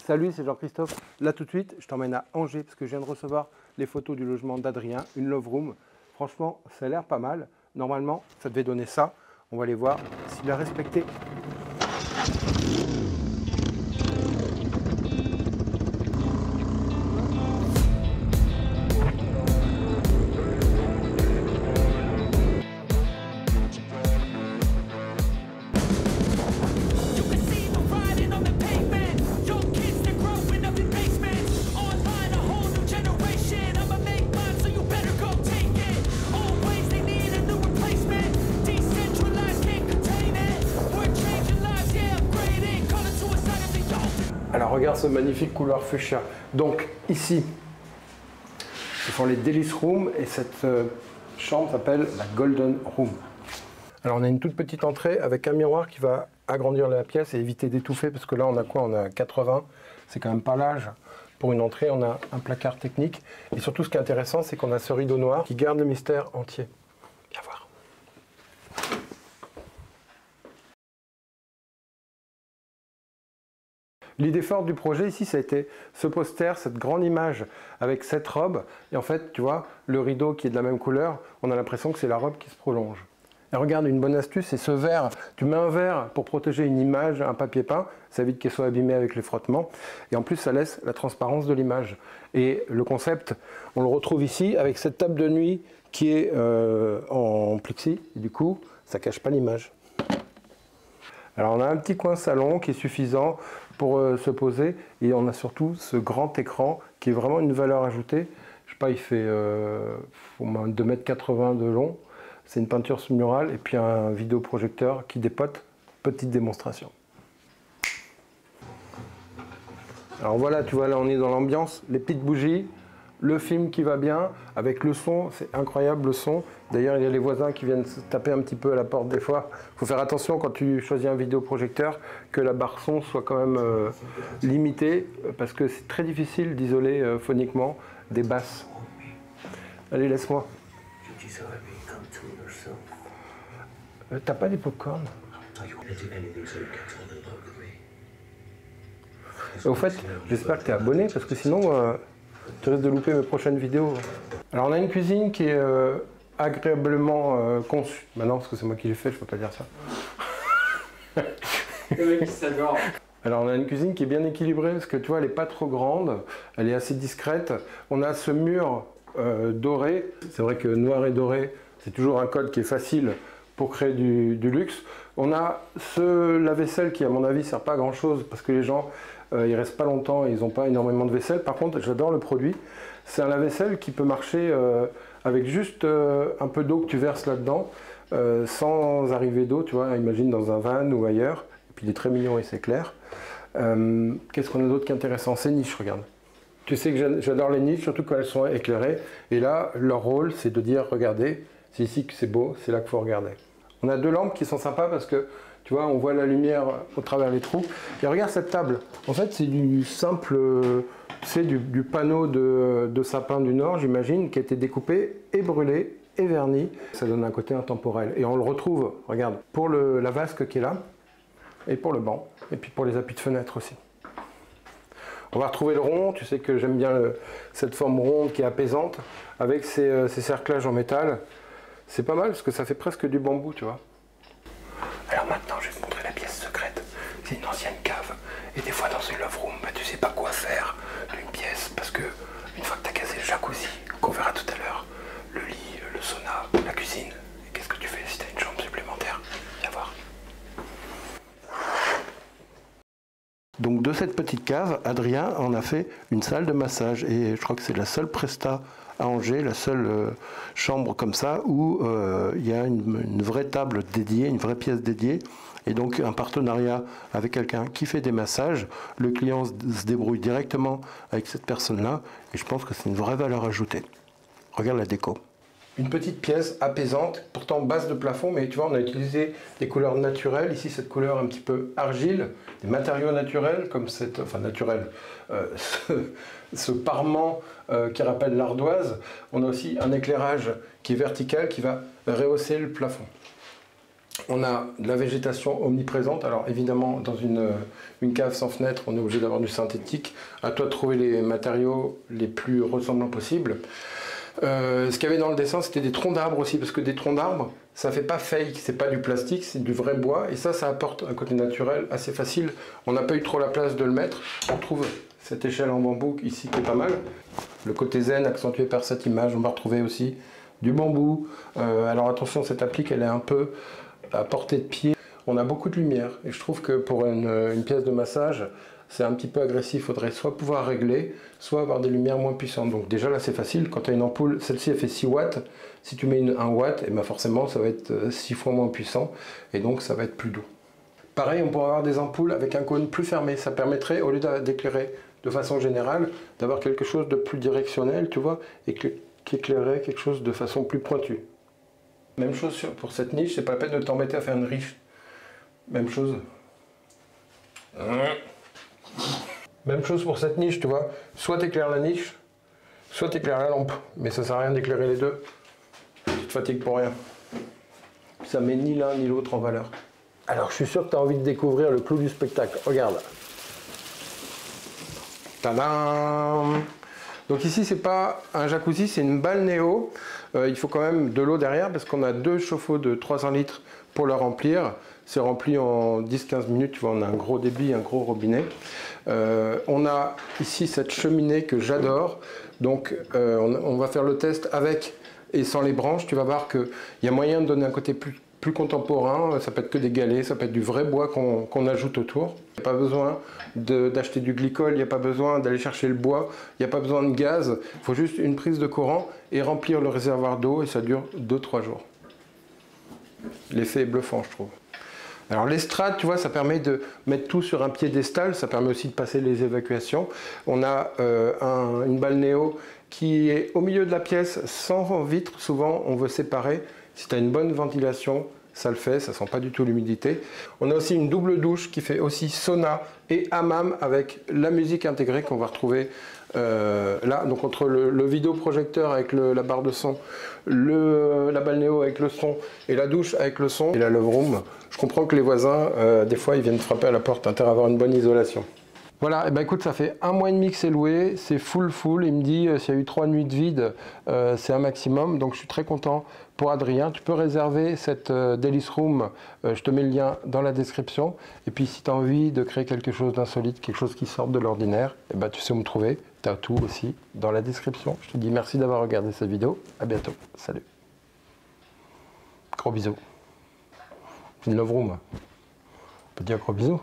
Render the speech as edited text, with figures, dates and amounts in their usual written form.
Salut, c'est Jean-Christophe. Là tout de suite, je t'emmène à Angers parce que je viens de recevoir les photos du logement d'Adrien, une love room. Franchement, ça a l'air pas mal. Normalement, ça devait donner ça. On va aller voir s'il a respecté. Alors regarde ce magnifique couleur fuchsia. Donc ici, ce sont les Délices Rooms et cette chambre s'appelle la Golden Room. Alors on a une toute petite entrée avec un miroir qui va agrandir la pièce et éviter d'étouffer parce que là on a quoi? On a 80, c'est quand même pas l'âge. Pour une entrée, on a un placard technique et surtout ce qui est intéressant, c'est qu'on a ce rideau noir qui garde le mystère entier. Viens voir. L'idée forte du projet ici, ça a été ce poster, cette grande image avec cette robe. Et en fait, tu vois, le rideau qui est de la même couleur, on a l'impression que c'est la robe qui se prolonge. Et regarde, une bonne astuce, c'est ce verre. Tu mets un verre pour protéger une image, un papier peint, ça évite qu'elle soit abîmée avec les frottements. Et en plus, ça laisse la transparence de l'image. Et le concept, on le retrouve ici avec cette table de nuit qui est en plexi. Et du coup, ça ne cache pas l'image. Alors on a un petit coin salon qui est suffisant pour se poser et on a surtout ce grand écran qui est vraiment une valeur ajoutée. Je sais pas, il fait au moins 2,80 m de long. C'est une peinture murale et puis un vidéoprojecteur qui dépote. Petite démonstration. Alors voilà, tu vois là on est dans l'ambiance, les petites bougies, le film qui va bien, avec le son, c'est incroyable le son. D'ailleurs, il y a les voisins qui viennent se taper un petit peu à la porte des fois. Il faut faire attention quand tu choisis un vidéoprojecteur, que la barre son soit quand même limitée, parce que c'est très difficile d'isoler phoniquement des basses. Allez, laisse-moi. T'as pas des pop-corn? Au fait, j'espère que tu es abonné, parce que sinon... tu risques de louper mes prochaines vidéos. Alors on a une cuisine qui est agréablement conçue. Maintenant, parce que c'est moi qui l'ai fait, je peux pas dire ça. Le mec qui s'adore. Alors on a une cuisine qui est bien équilibrée, parce que tu vois, elle n'est pas trop grande, elle est assez discrète. On a ce mur doré. C'est vrai que noir et doré, c'est toujours un code qui est facile pour créer du luxe. On a ce lave-vaisselle qui, à mon avis, ne sert pas à grand chose, parce que les gens... ils restent pas longtemps et ils n'ont pas énormément de vaisselle. Par contre, j'adore le produit. C'est un lave-vaisselle qui peut marcher avec juste un peu d'eau que tu verses là-dedans, sans arrivée d'eau, tu vois, imagine dans un van ou ailleurs. Et puis il est très mignon et c'est clair. Qu'est-ce qu'on a d'autre qui est intéressant? Ces niches, regarde. Tu sais que j'adore les niches, surtout quand elles sont éclairées. Et là, leur rôle, c'est de dire, regardez, c'est ici que c'est beau, c'est là qu'il faut regarder. On a deux lampes qui sont sympas parce que tu vois, on voit la lumière au travers les trous. Et regarde cette table. En fait, c'est du simple, c'est du panneau de sapin du Nord, j'imagine, qui a été découpé et brûlé et verni. Ça donne un côté intemporel. Et on le retrouve, regarde, pour la vasque qui est là, et pour le banc, et puis pour les appuis de fenêtre aussi. On va retrouver le rond. Tu sais que j'aime bien cette forme ronde qui est apaisante, avec ces cerclages en métal. C'est pas mal parce que ça fait presque du bambou, tu vois. Alors maintenant, je vais te montrer la pièce secrète. C'est une ancienne cave. Et des fois, dans une love room, tu sais pas quoi faire d'une pièce. Parce que une fois que tu as casé le jacuzzi, qu'on verra tout à l'heure, le lit, le sauna, la cuisine, qu'est-ce que tu fais si tu as une chambre supplémentaire? Viens voir. Donc de cette petite cave, Adrien en a fait une salle de massage. Et je crois que c'est la seule presta à Angers, la seule chambre comme ça où il y a une vraie table dédiée, une vraie pièce dédiée et donc un partenariat avec quelqu'un qui fait des massages. Le client se débrouille directement avec cette personne-là et je pense que c'est une vraie valeur ajoutée. Regarde la déco. Une petite pièce apaisante, pourtant basse de plafond, mais tu vois, on a utilisé des couleurs naturelles. Ici, cette couleur un petit peu argile, des matériaux naturels, comme cette, enfin naturel, ce parement qui rappelle l'ardoise. On a aussi un éclairage qui est vertical, qui va rehausser le plafond. On a de la végétation omniprésente. Alors évidemment, dans une cave sans fenêtre, on est obligé d'avoir du synthétique. À toi de trouver les matériaux les plus ressemblants possibles. Ce qu'il y avait dans le dessin, c'était des troncs d'arbres aussi, parce que des troncs d'arbres, ça fait pas fake, c'est pas du plastique, c'est du vrai bois, et ça apporte un côté naturel assez facile. On n'a pas eu trop la place de le mettre. On trouve cette échelle en bambou ici qui est pas mal. Le côté zen accentué par cette image, on va retrouver aussi du bambou. Alors attention, cette applique, elle est un peu à portée de pied. On a beaucoup de lumière, et je trouve que pour une pièce de massage, c'est un petit peu agressif. Il faudrait soit pouvoir régler, soit avoir des lumières moins puissantes. Donc déjà là c'est facile, quand tu as une ampoule, celle-ci elle fait 6 watts, si tu mets 1 watt, et ben forcément ça va être 6 fois moins puissant, et donc ça va être plus doux. Pareil, on pourrait avoir des ampoules avec un cône plus fermé, ça permettrait, au lieu d'éclairer de façon générale, d'avoir quelque chose de plus directionnel, tu vois, et qui éclairerait quelque chose de façon plus pointue. Même chose pour cette niche, c'est pas la peine de t'embêter à faire une riche. Même chose. Même chose pour cette niche, tu vois. Soit tu éclaires la niche, soit tu éclaires la lampe. Mais ça sert à rien d'éclairer les deux. Tu te fatigues pour rien. Ça met ni l'un ni l'autre en valeur. Alors je suis sûr que tu as envie de découvrir le clou du spectacle. Regarde. Tadam! Donc ici c'est pas un jacuzzi, c'est une balnéo. Il faut quand même de l'eau derrière parce qu'on a 2 chauffe-eau de 300 litres pour le remplir. C'est rempli en 10-15 minutes, tu vois, on a un gros débit, un gros robinet. On a ici cette cheminée que j'adore. Donc on va faire le test avec et sans les branches. Tu vas voir qu'il y a moyen de donner un côté plus contemporain. Ça peut être que des galets, ça peut être du vrai bois qu'on ajoute autour. Il n'y a pas besoin d'acheter du glycol, il n'y a pas besoin d'aller chercher le bois, il n'y a pas besoin de gaz. Il faut juste une prise de courant et remplir le réservoir d'eau et ça dure 2-3 jours. L'effet est bluffant, je trouve. Alors l'estrade, tu vois, ça permet de mettre tout sur un piédestal, ça permet aussi de passer les évacuations. On a une balnéo qui est au milieu de la pièce, sans vitre. Souvent, on veut séparer. Si tu as une bonne ventilation, ça le fait, ça sent pas du tout l'humidité. On a aussi une double douche qui fait aussi sauna et hammam avec la musique intégrée qu'on va retrouver là. Donc entre le vidéoprojecteur avec la barre de son, la balnéo avec le son et la douche avec le son et la love room. Je comprends que les voisins, des fois, ils viennent frapper à la porte, intérêt à avoir une bonne isolation. Voilà, et ben écoute, ça fait 1 mois et demi que c'est loué, c'est full. Il me dit s'il y a eu 3 nuits de vide, c'est un maximum. Donc je suis très content pour Adrien. Tu peux réserver cette Délice Room, je te mets le lien dans la description. Et puis si tu as envie de créer quelque chose d'insolite, quelque chose qui sorte de l'ordinaire, et ben tu sais où me trouver. Tu as tout aussi dans la description. Je te dis merci d'avoir regardé cette vidéo. À bientôt. Salut. Gros bisous. Une love room. On peut dire gros bisous.